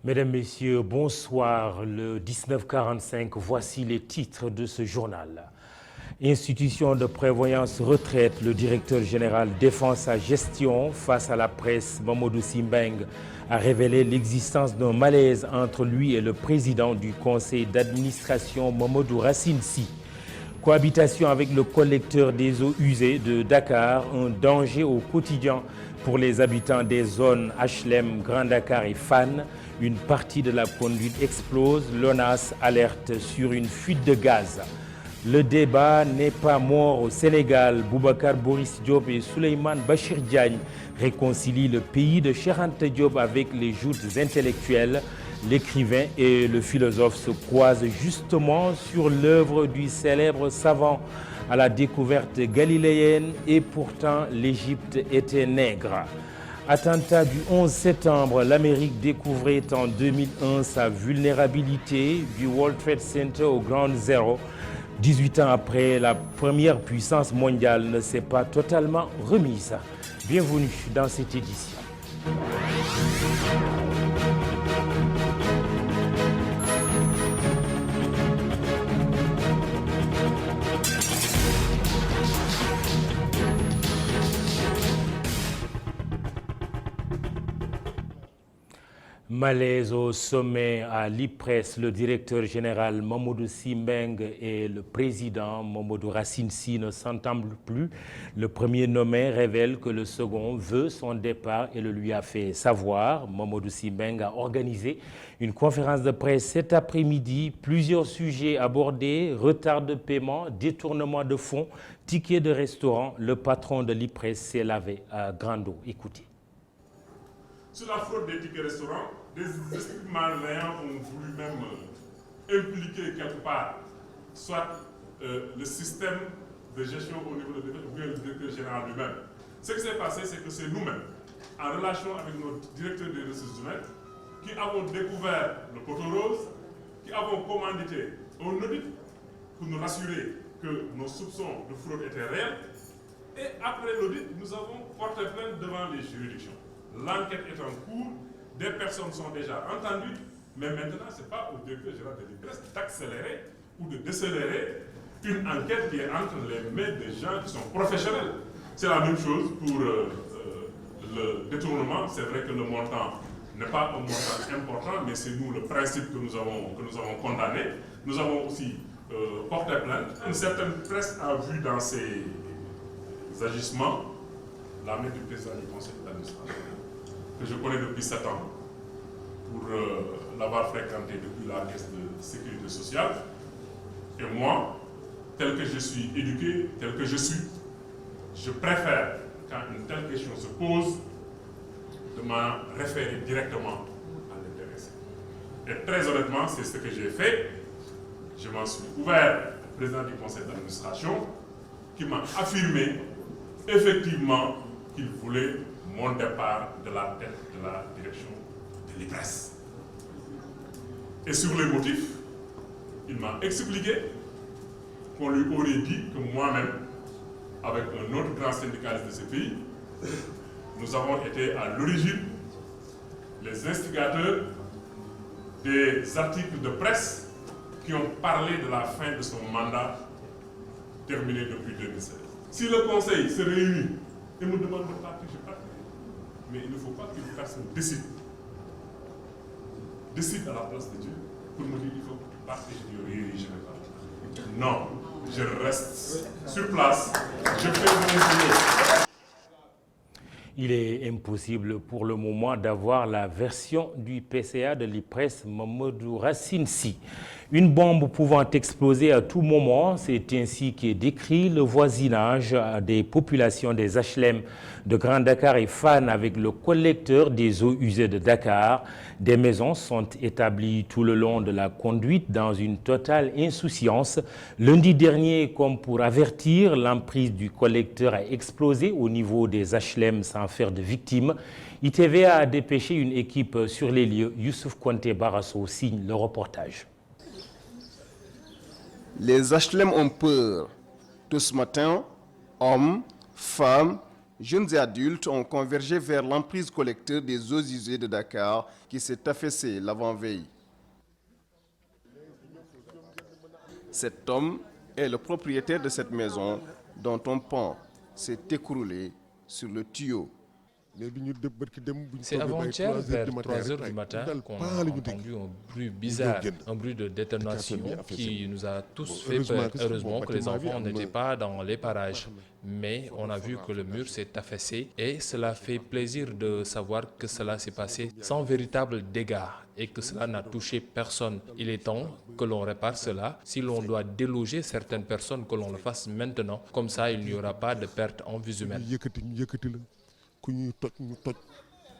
Mesdames, Messieurs, bonsoir. Le 19h45, voici les titres de ce journal. Institution de prévoyance retraite, le directeur général défend sa gestion. Face à la presse, Mamadou Sy Mbengue a révélé l'existence d'un malaise entre lui et le président du conseil d'administration, Mamadou Racine Sy. Cohabitation avec le collecteur des eaux usées de Dakar, un danger au quotidien pour les habitants des zones HLM, Grand Dakar et Fann. Une partie de la conduite explose, l'ONAS alerte sur une fuite de gaz. Le débat n'est pas mort au Sénégal. Boubacar Boris Diop et Souleymane Bachir Diagne réconcilient le pays de Cheikh Anta Diop avec les joutes intellectuelles. L'écrivain et le philosophe se croisent justement sur l'œuvre du célèbre savant à la découverte galiléenne et pourtant l'Égypte était nègre. Attentat du 11 septembre, l'Amérique découvrait en 2001 sa vulnérabilité du World Trade Center au Ground Zero. 18 ans après, la première puissance mondiale ne s'est pas totalement remise. Bienvenue dans cette édition. Malaise au sommet à l'IPRES, le directeur général Mamadou Sy Mbengue et le président Mamadou Racine Sy ne s'entendent plus. Le premier nommé révèle que le second veut son départ et le lui a fait savoir. Mamadou Sy Mbengue a organisé une conférence de presse cet après-midi. Plusieurs sujets abordés, retard de paiement, détournement de fonds, tickets de restaurant. Le patron de l'IPRES s'est lavé à grande eau. Écoutez. Sur la fraude des tickets restaurants, des esprits malveillants ont voulu même impliquer quelque part soit le système de gestion au niveau de le directeur général lui-même. Ce qui s'est passé, c'est que c'est nous-mêmes, en relation avec notre directeur des ressources humaines, qui avons découvert le poteau rose, qui avons commandité un audit pour nous rassurer que nos soupçons de fraude étaient réels. Et après l'audit, nous avons porté plainte devant les juridictions. L'enquête est en cours, des personnes sont déjà entendues, mais maintenant, ce n'est pas au directeur général de l'IPRES d'accélérer ou de décélérer une enquête qui est entre les mains des gens qui sont professionnels. C'est la même chose pour le détournement. C'est vrai que le montant n'est pas un montant important, mais c'est nous le principe que nous avons condamné. Nous avons aussi porté plainte. Une certaine presse a vu dans ces agissements la main du président du conseil d'administration, que je connais depuis 7 ans, pour l'avoir fréquenté depuis la caisse de sécurité sociale. Et moi, tel que je suis éduqué, tel que je suis, je préfère, quand une telle question se pose, de m'en référer directement à l'intéressé. Et très honnêtement, c'est ce que j'ai fait. Je m'en suis ouvert au président du conseil d'administration, qui m'a affirmé effectivement qu'il voulait mon départ de la tête de la direction de l'IPRES. Et sur les motifs, il m'a expliqué qu'on lui aurait dit que moi-même, avec un autre grand syndicaliste de ce pays, nous avons été à l'origine les instigateurs des articles de presse qui ont parlé de la fin de son mandat terminé depuis 2016. Si le conseil se réunit et me demande de partir, je partirai. Mais il ne faut pas qu'une personne décide à la place de Dieu pour me dire qu'il faut partir. Je dis oui, je vais partir. Non, je reste sur place, je fais mon boulot. Il est impossible pour le moment d'avoir la version du PCA de l'IPRES Mamadou Racine Sy. Une bombe pouvant exploser à tout moment, c'est ainsi qu'est décrit le voisinage des populations des HLM de Grand Dakar et Fann avec le collecteur des eaux usées de Dakar. Des maisons sont établies tout le long de la conduite dans une totale insouciance. Lundi dernier, comme pour avertir, l'emprise du collecteur a explosé au niveau des HLM sans faire de victimes. ITV a dépêché une équipe sur les lieux. Youssouf Konté Barasso signe le reportage. Les HLM ont peur. Tout ce matin, hommes, femmes, jeunes et adultes ont convergé vers l'emprise collecteur des eaux usées de Dakar qui s'est affaissée l'avant-veille. Cet homme est le propriétaire de cette maison dont un pan s'est écroulé sur le tuyau. C'est avant-hier, vers 3 heures du matin, qu'on a entendu un bruit bizarre, un bruit de détonation qui nous a tous fait peur. Heureusement que les enfants n'étaient pas dans les parages. Mais on a vu que le mur s'est affaissé et cela fait plaisir de savoir que cela s'est passé sans véritable dégâts et que cela n'a touché personne. Il est temps que l'on répare cela. Si l'on doit déloger certaines personnes, que l'on le fasse maintenant. Comme ça, il n'y aura pas de perte en vies humaines.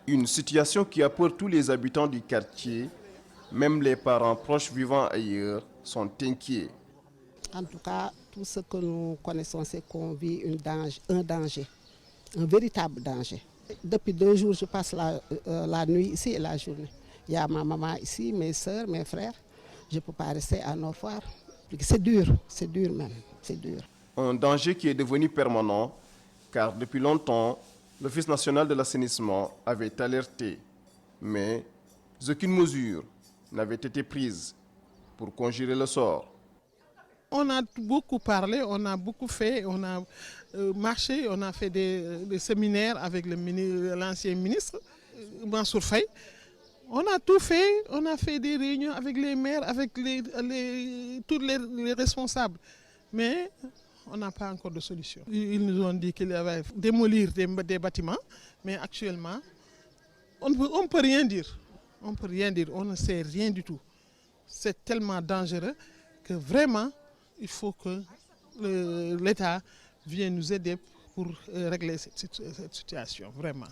Une situation qui a peur tous les habitants du quartier, même les parents proches vivant ailleurs sont inquiets. En tout cas, tout ce que nous connaissons, c'est qu'on vit un danger, un véritable danger. Depuis 2 jours, je passe la nuit ici et la journée. Il y a ma maman ici, mes soeurs, mes frères. Je ne peux pas rester à nos foires. C'est dur même, c'est dur. Un danger qui est devenu permanent, car depuis longtemps, l'Office national de l'assainissement avait alerté, mais aucune mesure n'avait été prise pour conjurer le sort. On a beaucoup parlé, on a beaucoup fait, on a marché, on a fait des séminaires avec l'ancien ministre, Mansour Faye. On a tout fait, on a fait des réunions avec les maires, avec tous les responsables. Mais on n'a pas encore de solution. Ils nous ont dit qu'il allait démolir des bâtiments, mais actuellement, on ne peut rien dire. On peut rien dire, on ne sait rien du tout. C'est tellement dangereux que vraiment, il faut que l'État vienne nous aider pour régler cette situation, vraiment.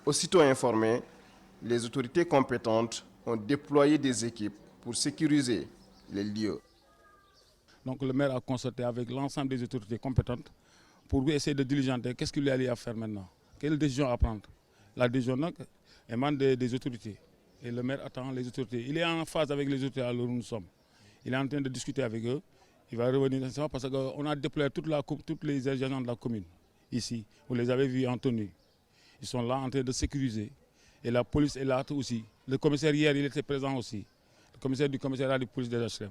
Aussitôt informés, les autorités compétentes ont déployé des équipes pour sécuriser les lieux. Donc le maire a consulté avec l'ensemble des autorités compétentes pour essayer de diligenter qu'est-ce qu'il y a à faire maintenant, quelle décision à prendre. La décision émane des autorités et le maire attend les autorités. Il est en phase avec les autorités à l'heure où nous sommes. Il est en train de discuter avec eux. Il va revenir parce qu'on a déployé toutes les agents de la commune ici. Vous les avez vus en tenue. Ils sont là en train de sécuriser. Et la police est là aussi. Le commissaire hier, il était présent aussi. Le commissaire du commissariat de police des HLM,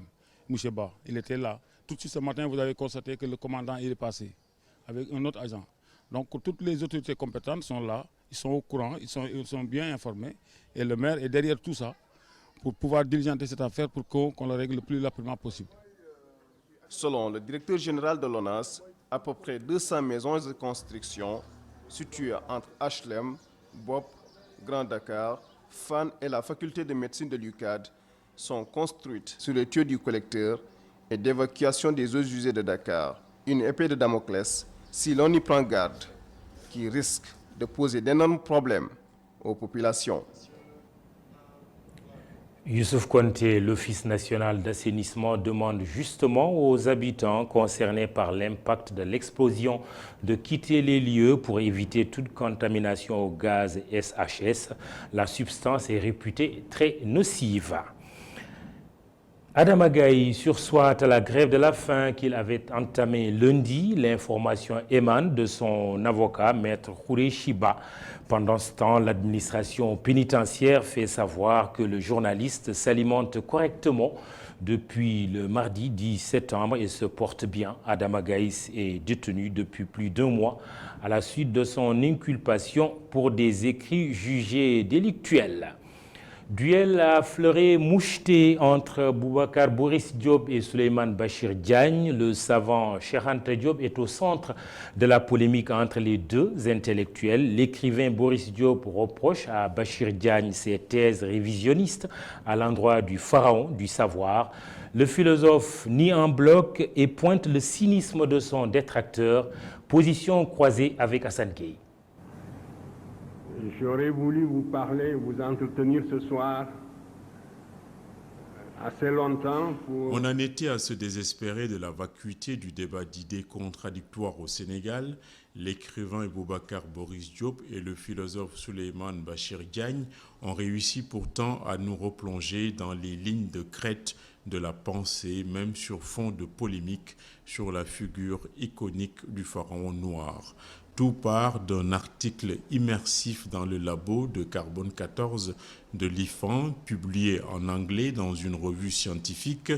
M. Ba, il était là. Tout de suite ce matin, vous avez constaté que le commandant est passé avec un autre agent. Donc toutes les autorités compétentes sont là, ils sont au courant, ils sont bien informés. Et le maire est derrière tout ça pour pouvoir diligenter cette affaire pour qu'on le règle le plus rapidement possible. Selon le directeur général de l'ONAS, à peu près 200 maisons de construction situées entre HLM, BOP, Grand Dakar, FAN et la faculté de médecine de l'UCAD sont construites sur le tuyau du collecteur et d'évacuation des eaux usées de Dakar. Une épée de Damoclès, si l'on y prend garde, qui risque de poser d'énormes problèmes aux populations. Youssouf Konté, l'Office national d'assainissement demande justement aux habitants concernés par l'impact de l'explosion de quitter les lieux pour éviter toute contamination au gaz SHS. La substance est réputée très nocive. Adama Gaye sursoit à la grève de la faim qu'il avait entamée lundi. L'information émane de son avocat, Maître Khouré Chiba. Pendant ce temps, l'administration pénitentiaire fait savoir que le journaliste s'alimente correctement depuis le mardi 10 septembre et se porte bien. Adama Gaye est détenu depuis plus d'1 mois à la suite de son inculpation pour des écrits jugés délictuels. Duel à fleuret moucheté entre Boubacar Boris Diop et Souleymane Bachir Diagne. Le savant Cheikh Anta Diop est au centre de la polémique entre les deux intellectuels. L'écrivain Boris Diop reproche à Bachir Diagne ses thèses révisionnistes à l'endroit du pharaon du savoir. Le philosophe nie en bloc et pointe le cynisme de son détracteur. Position croisée avec Hassan Gueye. J'aurais voulu vous parler, vous entretenir ce soir assez longtemps pour... On en était à se désespérer de la vacuité du débat d'idées contradictoires au Sénégal. L'écrivain Boubacar Boris Diop et le philosophe Souleymane Bachir Diagne ont réussi pourtant à nous replonger dans les lignes de crête de la pensée, même sur fond de polémique sur la figure iconique du pharaon noir. Tout part d'un article immersif dans le labo de carbone 14 de l'IFAN, publié en anglais dans une revue scientifique,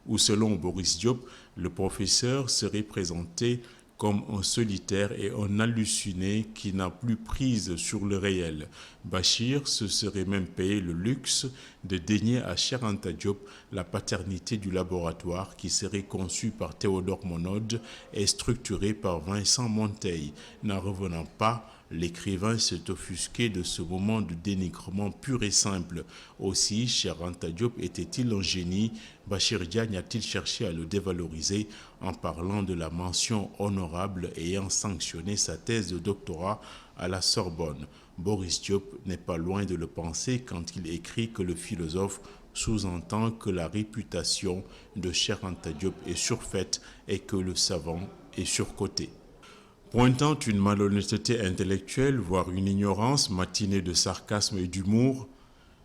où selon Boris Diop, le professeur serait présenté comme un solitaire et un halluciné qui n'a plus prise sur le réel. Bachir se serait même payé le luxe de dénier à Cheikh Anta Diop la paternité du laboratoire qui serait conçu par Théodore Monod et structuré par Vincent Monteil. N'en revenant pas, l'écrivain s'est offusqué de ce moment de dénigrement pur et simple. Aussi, Cheikh Anta Diop était-il un génie? Bachir Diagne a-t-il cherché à le dévaloriser en parlant de la mention honorable ayant sanctionné sa thèse de doctorat à la Sorbonne? Boris Diop n'est pas loin de le penser quand il écrit que le philosophe sous-entend que la réputation de Cheikh Anta Diop est surfaite et que le savant est surcoté. Pointant une malhonnêteté intellectuelle, voire une ignorance matinée de sarcasme et d'humour,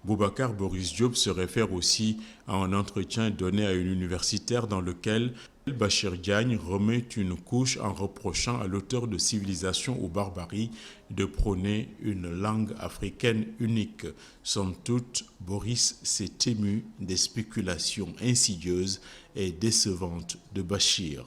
Boubacar Boris Diop se réfère aussi à un entretien donné à une universitaire dans lequel Bachir Diagne remet une couche en reprochant à l'auteur de Civilisation ou Barbarie de prôner une langue africaine unique. Somme toute, Boris s'est ému des spéculations insidieuses et décevantes de Bachir.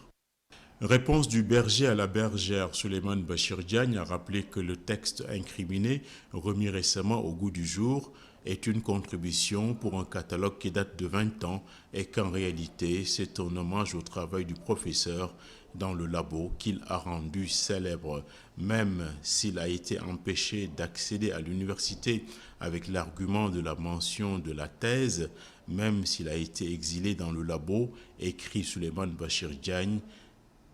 Réponse du berger à la bergère. Souleymane Bachir Diagne a rappelé que le texte incriminé, remis récemment au goût du jour, est une contribution pour un catalogue qui date de 20 ans et qu'en réalité, c'est un hommage au travail du professeur dans le labo qu'il a rendu célèbre. Même s'il a été empêché d'accéder à l'université avec l'argument de la mention de la thèse, même s'il a été exilé dans le labo, écrit Souleymane Bachir Diagne,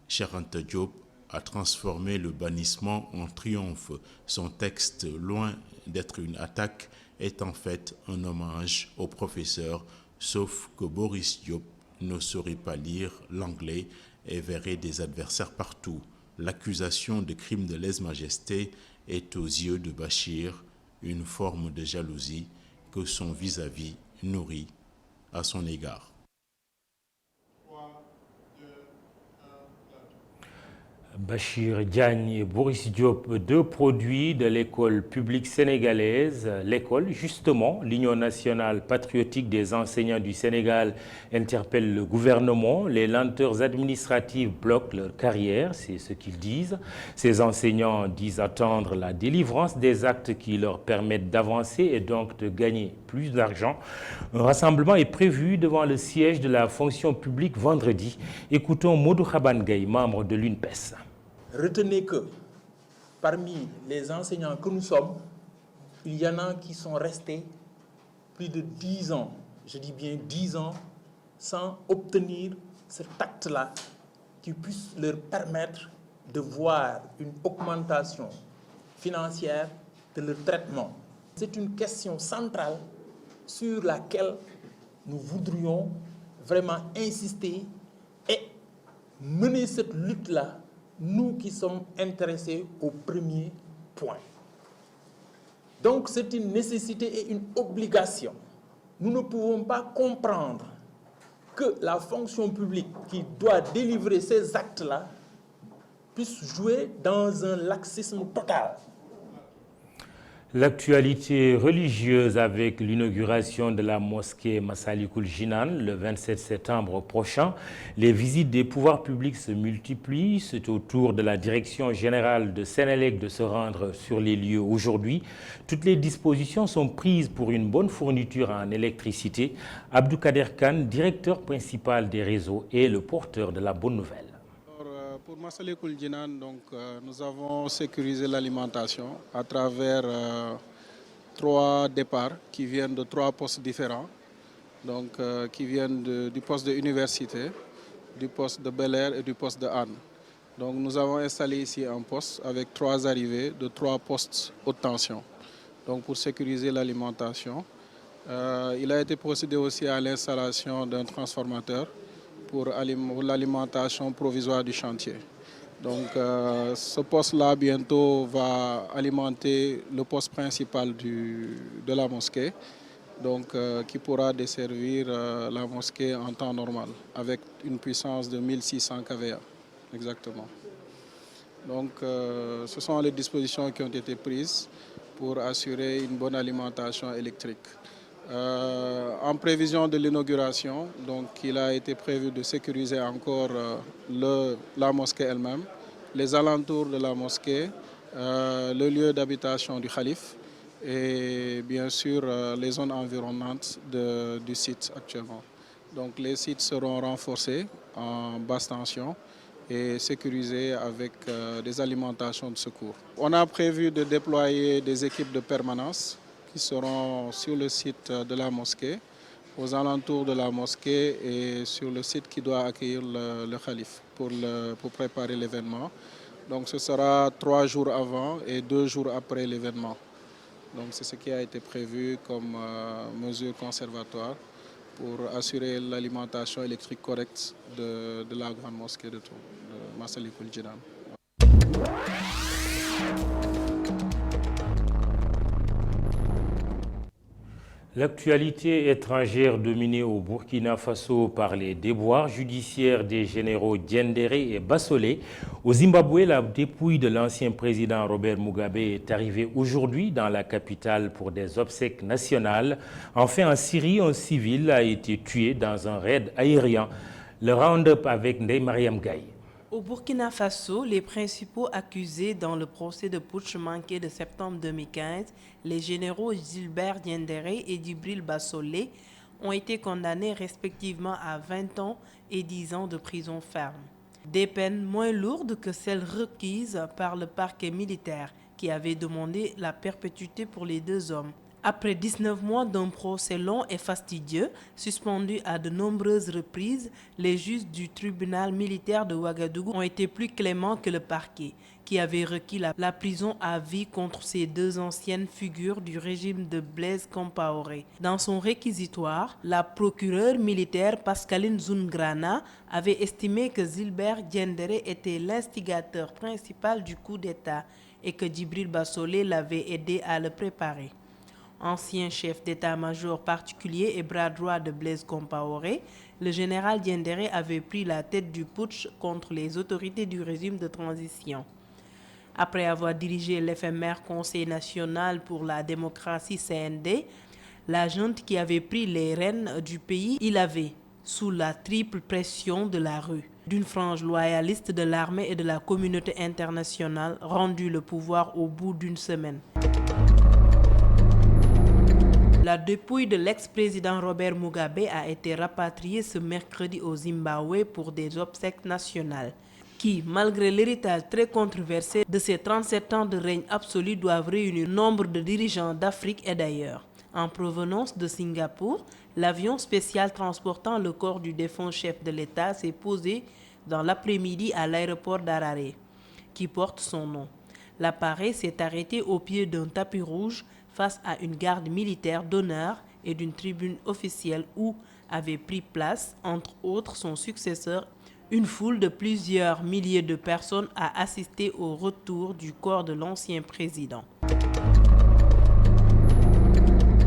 Cheikh Anta Diop a transformé le bannissement en triomphe. Son texte, loin d'être une attaque, est en fait un hommage au professeur, sauf que Boris Diop ne saurait pas lire l'anglais et verrait des adversaires partout. L'accusation de crime de lèse-majesté est aux yeux de Bachir une forme de jalousie que son vis-à-vis nourrit à son égard. Bachir Diagne et Boris Diop, deux produits de l'école publique sénégalaise. L'école, justement, l'Union nationale patriotique des enseignants du Sénégal interpelle le gouvernement. Les lenteurs administratives bloquent leur carrière, c'est ce qu'ils disent. Ces enseignants disent attendre la délivrance des actes qui leur permettent d'avancer et donc de gagner plus d'argent. Un rassemblement est prévu devant le siège de la fonction publique vendredi. Écoutons Modou Khaban Gaye, membre de l'UNPES. Retenez que parmi les enseignants que nous sommes, il y en a qui sont restés plus de 10 ans, je dis bien 10 ans, sans obtenir cet acte-là qui puisse leur permettre de voir une augmentation financière de leur traitement. C'est une question centrale sur laquelle nous voudrions vraiment insister et mener cette lutte-là, nous qui sommes intéressés au premier point. Donc c'est une nécessité et une obligation. Nous ne pouvons pas comprendre que la fonction publique qui doit délivrer ces actes-là puisse jouer dans un laxisme total. L'actualité religieuse avec l'inauguration de la mosquée Massalikul Jinan le 27 septembre prochain. Les visites des pouvoirs publics se multiplient. C'est au tour de la direction générale de Sénélec de se rendre sur les lieux aujourd'hui. Toutes les dispositions sont prises pour une bonne fourniture en électricité. Abdou Kader Khan, directeur principal des réseaux, est le porteur de la bonne nouvelle. Pour Massalikul Jinan, nous avons sécurisé l'alimentation à travers 3 départs qui viennent de 3 postes différents, qui viennent du poste de l'université, du poste de Bel Air et du poste de Anne. Donc nous avons installé ici un poste avec 3 arrivées de 3 postes haute tension, pour sécuriser l'alimentation. Il a été procédé aussi à l'installation d'un transformateur pour l'alimentation provisoire du chantier. Donc ce poste-là bientôt va alimenter le poste principal de la mosquée, donc qui pourra desservir la mosquée en temps normal avec une puissance de 1600 kVA exactement. Donc ce sont les dispositions qui ont été prises pour assurer une bonne alimentation électrique. En prévision de l'inauguration, donc il a été prévu de sécuriser encore la mosquée elle-même, les alentours de la mosquée, le lieu d'habitation du calife et bien sûr les zones environnantes du site actuellement. Donc les sites seront renforcés en basse tension et sécurisés avec des alimentations de secours. On a prévu de déployer des équipes de permanence qui seront sur le site de la mosquée, aux alentours de la mosquée et sur le site qui doit accueillir le calife pour préparer l'événement. Donc ce sera 3 jours avant et 2 jours après l'événement. Donc c'est ce qui a été prévu comme mesure conservatoire pour assurer l'alimentation électrique correcte de la grande mosquée de Massalikul Jinan. L'actualité étrangère dominée au Burkina Faso par les déboires judiciaires des généraux Diendéré et Bassolé. Au Zimbabwe, la dépouille de l'ancien président Robert Mugabe est arrivée aujourd'hui dans la capitale pour des obsèques nationales. Enfin, en Syrie, un civil a été tué dans un raid aérien. Le round-up avec Ndeye Mariam Gaye. Au Burkina Faso, les principaux accusés dans le procès de putsch manqué de septembre 2015, les généraux Gilbert Diendéré et Djibril Bassolé, ont été condamnés respectivement à 20 ans et 10 ans de prison ferme. Des peines moins lourdes que celles requises par le parquet militaire qui avait demandé la perpétuité pour les 2 hommes. Après 19 mois d'un procès long et fastidieux, suspendu à de nombreuses reprises, les juges du tribunal militaire de Ouagadougou ont été plus cléments que le parquet, qui avait requis la prison à vie contre ces 2 anciennes figures du régime de Blaise Compaoré. Dans son réquisitoire, la procureure militaire Pascaline Zungrana avait estimé que Gilbert Diendéré était l'instigateur principal du coup d'État et que Djibril Bassolé l'avait aidé à le préparer. Ancien chef d'état-major particulier et bras droit de Blaise Compaoré, le général Diendéré avait pris la tête du putsch contre les autorités du régime de transition. Après avoir dirigé l'éphémère Conseil national pour la démocratie CND, la junte qui avait pris les rênes du pays, il avait, sous la triple pression de la rue, d'une frange loyaliste de l'armée et de la communauté internationale, rendu le pouvoir au bout d'une semaine. La dépouille de l'ex-président Robert Mugabe a été rapatriée ce mercredi au Zimbabwe pour des obsèques nationales qui, malgré l'héritage très controversé de ces 37 ans de règne absolu, doivent réunir nombre de dirigeants d'Afrique et d'ailleurs. En provenance de Singapour, l'avion spécial transportant le corps du défunt chef de l'État s'est posé dans l'après-midi à l'aéroport d'Harare, qui porte son nom. L'appareil s'est arrêté au pied d'un tapis rouge face à une garde militaire d'honneur et d'une tribune officielle où avait pris place, entre autres son successeur. Une foule de plusieurs milliers de personnes a assisté au retour du corps de l'ancien président.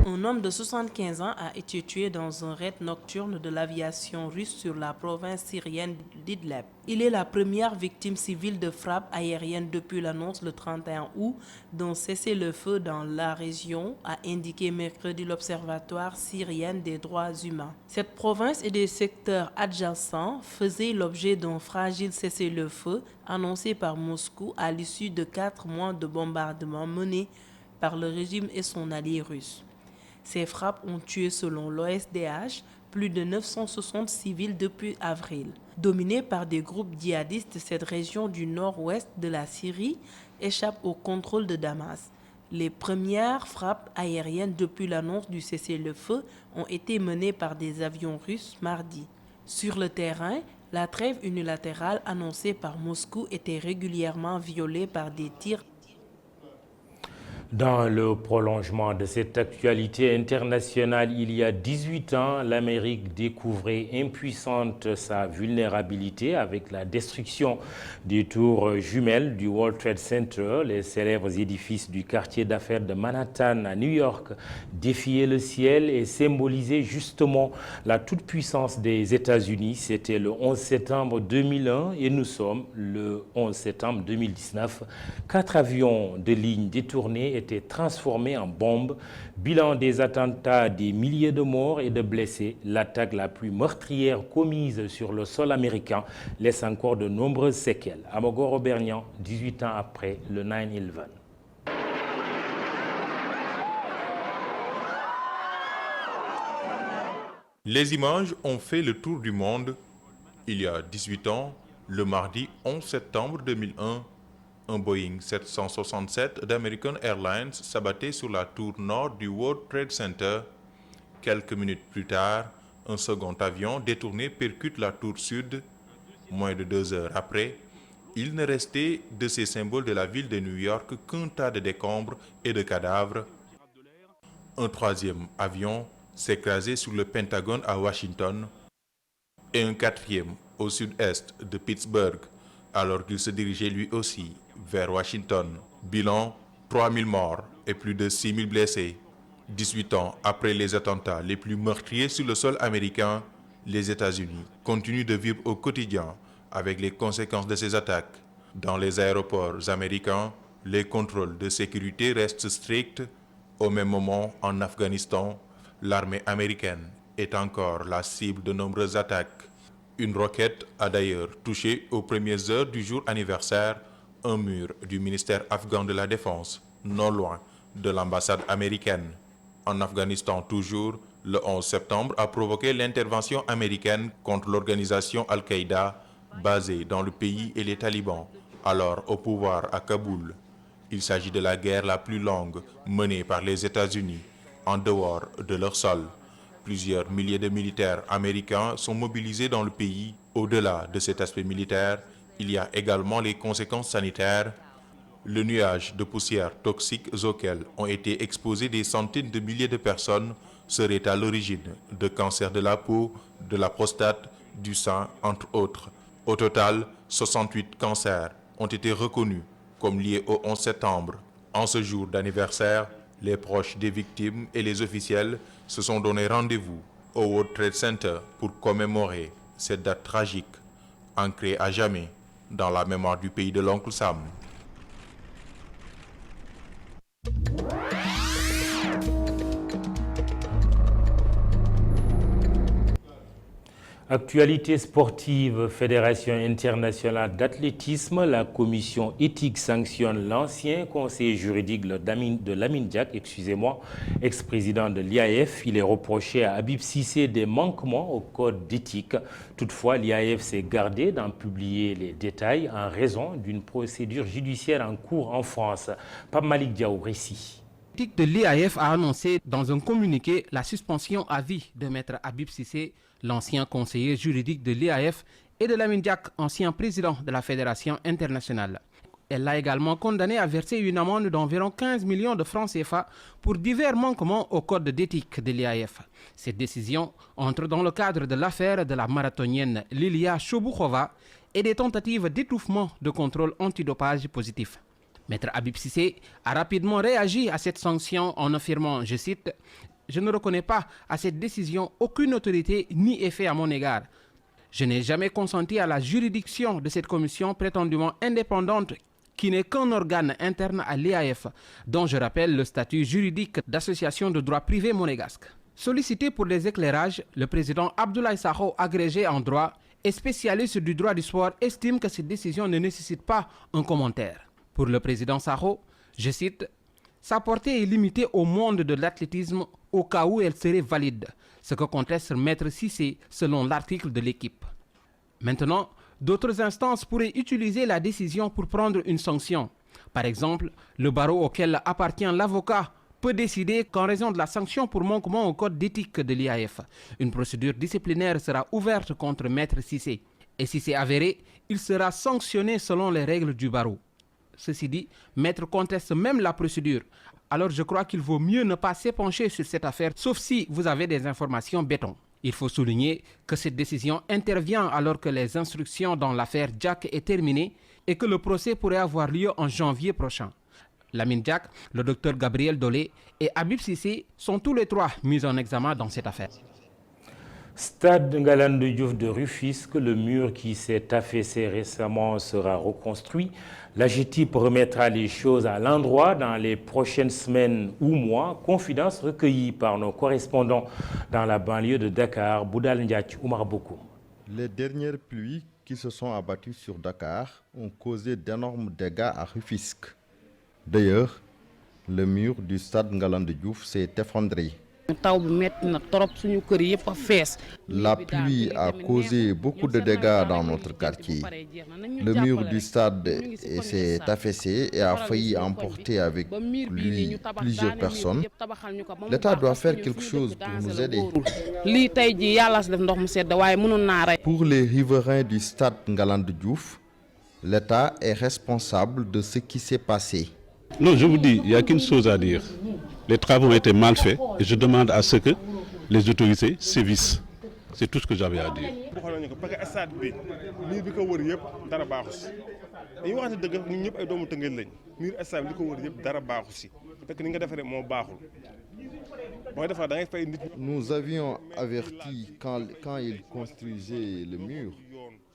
Un homme de 75 ans a été tué dans un raid nocturne de l'aviation russe sur la province syrienne d'Idlib. Il est la première victime civile de frappe aérienne depuis l'annonce le 31 août d'un cessez-le-feu dans la région, a indiqué mercredi l'Observatoire syrien des droits humains. Cette province et des secteurs adjacents faisaient l'objet d'un fragile cessez-le-feu annoncé par Moscou à l'issue de 4 mois de bombardements menés par le régime et son allié russe. Ces frappes ont tué, selon l'OSDH, plus de 960 civils depuis avril. Dominée par des groupes djihadistes, cette région du nord-ouest de la Syrie échappe au contrôle de Damas. Les premières frappes aériennes depuis l'annonce du cessez-le-feu ont été menées par des avions russes mardi. Sur le terrain, la trêve unilatérale annoncée par Moscou était régulièrement violée par des tirs. Dans le prolongement de cette actualité internationale, il y a 18 ans, l'Amérique découvrait impuissante sa vulnérabilité avec la destruction des tours jumelles du World Trade Center. Les célèbres édifices du quartier d'affaires de Manhattan à New York défiaient le ciel et symbolisaient justement la toute-puissance des États-Unis. C'était le 11 septembre 2001 et nous sommes le 11 septembre 2019. 4 avions de ligne détournés étaient transformés en bombes. Bilan des attentats, des milliers de morts et de blessés. L'attaque la plus meurtrière commise sur le sol américain laisse encore de nombreuses séquelles. Amogoro Bernian, 18 ans après le 9/11. Les images ont fait le tour du monde. Il y a 18 ans, le mardi 11 septembre 2001, un Boeing 767 d'American Airlines s'abattait sur la tour nord du World Trade Center. Quelques minutes plus tard, un second avion détourné percute la tour sud. Moins de 2 heures après, il ne restait de ces symboles de la ville de New York qu'un tas de décombres et de cadavres. Un troisième avion s'écrasait sur le Pentagone à Washington et un quatrième au sud-est de Pittsburgh, alors qu'il se dirigeait lui aussi vers Washington. Bilan, 3000 morts et plus de 6000 blessés. 18 ans après les attentats les plus meurtriers sur le sol américain, les États-Unis continuent de vivre au quotidien avec les conséquences de ces attaques. Dans les aéroports américains, les contrôles de sécurité restent stricts. Au même moment, en Afghanistan, l'armée américaine est encore la cible de nombreuses attaques. Une roquette a d'ailleurs touché aux premières heures du jour anniversaire un mur du ministère afghan de la Défense, non loin de l'ambassade américaine. En Afghanistan toujours, le 11 septembre a provoqué l'intervention américaine contre l'organisation Al-Qaïda basée dans le pays et les talibans, alors au pouvoir à Kaboul. Il s'agit de la guerre la plus longue menée par les États-Unis en dehors de leur sol. Plusieurs milliers de militaires américains sont mobilisés dans le pays. Au-delà de cet aspect militaire, il y a également les conséquences sanitaires. Le nuage de poussière toxique auquel ont été exposées des centaines de milliers de personnes serait à l'origine de cancers de la peau, de la prostate, du sein, entre autres. Au total, 68 cancers ont été reconnus comme liés au 11 septembre. En ce jour d'anniversaire, les proches des victimes et les officiels se sont donné rendez-vous au World Trade Center pour commémorer cette date tragique, ancrée à jamais dans la mémoire du pays de l'oncle Sam. Actualité sportive, Fédération internationale d'athlétisme, la commission éthique sanctionne l'ancien conseiller juridique de Lamine Diack, ex-président de l'IAAF. Il est reproché à Habib Cissé des manquements au code d'éthique. Toutefois, l'IAAF s'est gardé d'en publier les détails en raison d'une procédure judiciaire en cours en France. Pape Malik Diaw, récit. De l'IAAF a annoncé dans un communiqué la suspension à vie de Maître Habib Cissé, l'ancien conseiller juridique de l'IAAF, et de Lamine Diack, ancien président de la Fédération internationale. Elle l'a également condamné à verser une amende d'environ 15 millions de francs CFA pour divers manquements au code d'éthique de l'IAAF. Cette décision entre dans le cadre de l'affaire de la marathonienne Lilia Choboukhova et des tentatives d'étouffement de contrôle antidopage positif. Maître Habib Cissé a rapidement réagi à cette sanction en affirmant, je cite, « Je ne reconnais pas à cette décision aucune autorité ni effet à mon égard. Je n'ai jamais consenti à la juridiction de cette commission prétendument indépendante qui n'est qu'un organe interne à l'IAAF, dont je rappelle le statut juridique d'association de droit privé monégasque. » Sollicité pour des éclairages, le président Abdoulaye Sakho, agrégé en droit et spécialiste du droit du sport, estime que cette décision ne nécessite pas un commentaire. Pour le président Sakho, je cite, « Sa portée est limitée au monde de l'athlétisme au cas où elle serait valide, ce que conteste Maître Cissé selon l'article de l'équipe. » Maintenant, d'autres instances pourraient utiliser la décision pour prendre une sanction. Par exemple, le barreau auquel appartient l'avocat peut décider qu'en raison de la sanction pour manquement au code d'éthique de l'IAAF, une procédure disciplinaire sera ouverte contre Maître Cissé. Et si c'est avéré, il sera sanctionné selon les règles du barreau. Ceci dit, Maître conteste même la procédure. Alors je crois qu'il vaut mieux ne pas s'épancher sur cette affaire, sauf si vous avez des informations béton. Il faut souligner que cette décision intervient alors que les instructions dans l'affaire Diack est terminée et que le procès pourrait avoir lieu en janvier prochain. Lamine Diack, le docteur Gabriel Dolé et Habib Cissé sont tous les trois mis en examen dans cette affaire. Stade Ngalandou Diouf de Rufisque, le mur qui s'est affaissé récemment sera reconstruit. L'AGETIP remettra les choses à l'endroit dans les prochaines semaines ou mois. Confidence recueillie par nos correspondants dans la banlieue de Dakar, Boudal Ndiaye, Oumar Bokoum. Les dernières pluies qui se sont abattues sur Dakar ont causé d'énormes dégâts à Rufisque. D'ailleurs, le mur du stade Ngalandou Diouf s'est effondré. La pluie a causé beaucoup de dégâts dans notre quartier. Le mur du stade s'est affaissé et a failli emporter avec lui plusieurs personnes. L'État doit faire quelque chose pour nous aider. Pour les riverains du stade Ngalandou Diouf, l'État est responsable de ce qui s'est passé. Non, je vous dis, il n'y a qu'une chose à dire. Les travaux ont été mal faits et je demande à ce que les autorités sévissent. C'est tout ce que j'avais à dire. Nous avions averti quand ils construisaient le mur.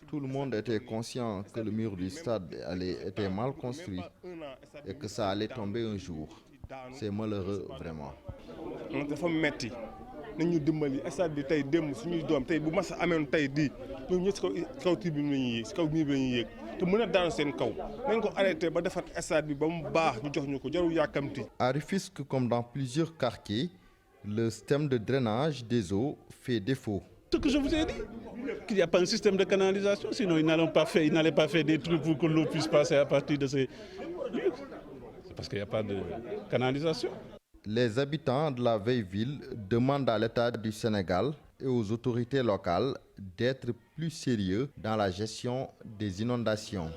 Tout le monde était conscient que le mur du stade était mal construit et que ça allait tomber un jour. C'est malheureux, vraiment. À Rufisque, comme dans plusieurs quartiers, le système de drainage des eaux fait défaut. Ce que je vous ai dit, qu'il n'y a pas un système de canalisation, sinon ils n'allaient pas faire des trucs pour que l'eau puisse passer à partir de ces murs. C'est parce qu'il n'y a pas de canalisation. Les habitants de la vieille ville demandent à l'État du Sénégal et aux autorités locales d'être plus sérieux dans la gestion des inondations.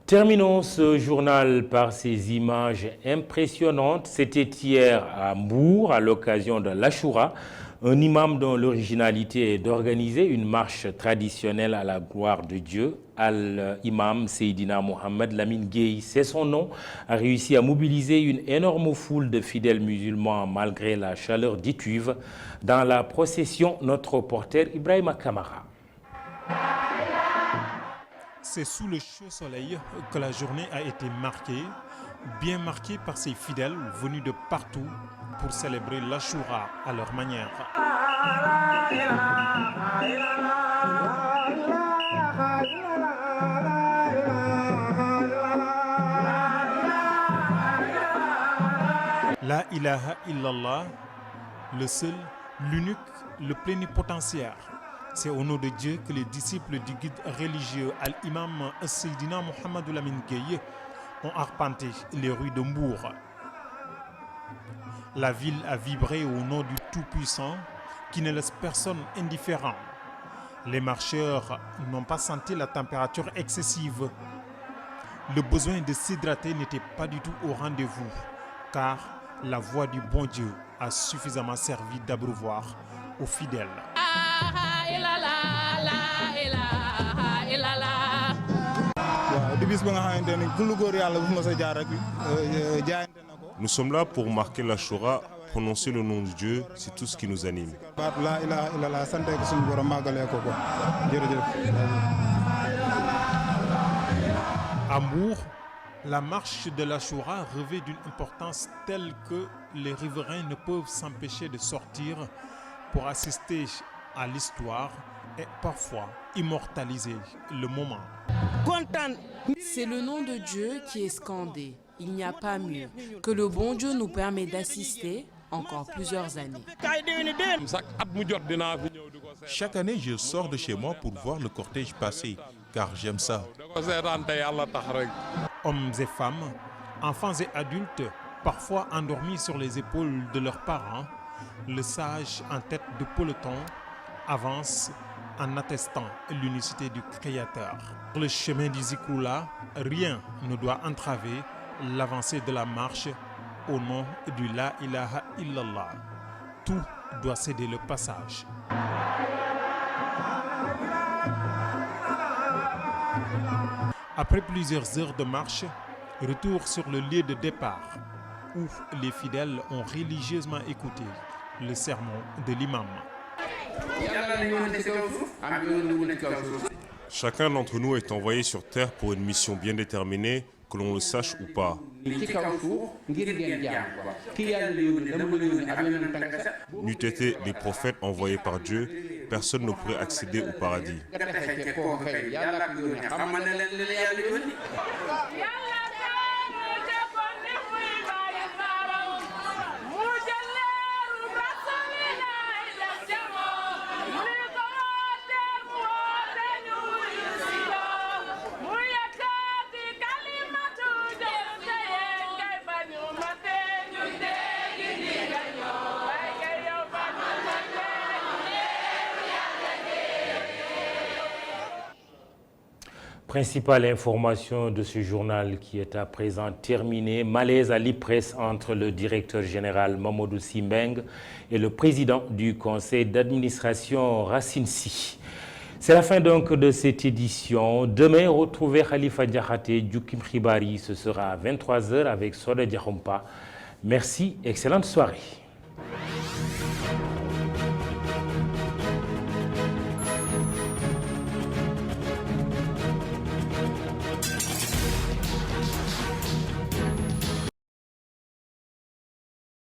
Terminons ce journal par ces images impressionnantes. C'était hier à Mbour, à l'occasion de l'Achoura. Un imam dont l'originalité est d'organiser une marche traditionnelle à la gloire de Dieu, Al-Imam Seydina Mohamed Lamine Gueye, c'est son nom, a réussi à mobiliser une énorme foule de fidèles musulmans malgré la chaleur d'étuve. Dans la procession, notre reporter Ibrahima Kamara. C'est sous le chaud soleil que la journée a été marquée, bien marquée par ces fidèles venus de partout pour célébrer l'Achoura à leur manière. La ilaha illallah, le seul, l'unique, le plénipotentiaire. C'est au nom de Dieu que les disciples du guide religieux Al-Imam Seydina Mohamed Lamine Gueye ont arpenté les rues de Mbour. La ville a vibré au nom du Tout-Puissant qui ne laisse personne indifférent. Les marcheurs n'ont pas senti la température excessive. Le besoin de s'hydrater n'était pas du tout au rendez-vous, car la voix du bon Dieu a suffisamment servi d'abreuvoir aux fidèles. Nous sommes là pour marquer l'Achoura, prononcer le nom de Dieu, c'est tout ce qui nous anime. À Mbour, la marche de l'Achoura revêt d'une importance telle que les riverains ne peuvent s'empêcher de sortir pour assister à l'histoire et parfois immortaliser le moment. C'est le nom de Dieu qui est scandé. Il n'y a pas mieux que le bon Dieu nous permet d'assister encore plusieurs années. Chaque année, je sors de chez moi pour voir le cortège passer, car j'aime ça. Hommes et femmes, enfants et adultes, parfois endormis sur les épaules de leurs parents, le sage en tête de peloton avance en attestant l'unicité du Créateur. Sur le chemin du Zikroullah, rien ne doit entraver l'avancée de la marche au nom du La ilaha illallah. Tout doit céder le passage. Après plusieurs heures de marche, retour sur le lieu de départ, où les fidèles ont religieusement écouté le sermon de l'imam. Chacun d'entre nous est envoyé sur terre pour une mission bien déterminée, que l'on le sache ou pas. N'eût été des prophètes envoyés par Dieu, personne ne pourrait accéder au paradis. Principale information de ce journal qui est à présent terminé. Malaise à l'IPRES entre le directeur général Mamadou Sy Mbengue et le président du conseil d'administration Racine Sy. C'est la fin donc de cette édition. Demain, retrouvez Khalifa Diakhaté, Djukim Khibari. Ce sera à 23h avec Soda Diakhoumpa. Merci, excellente soirée.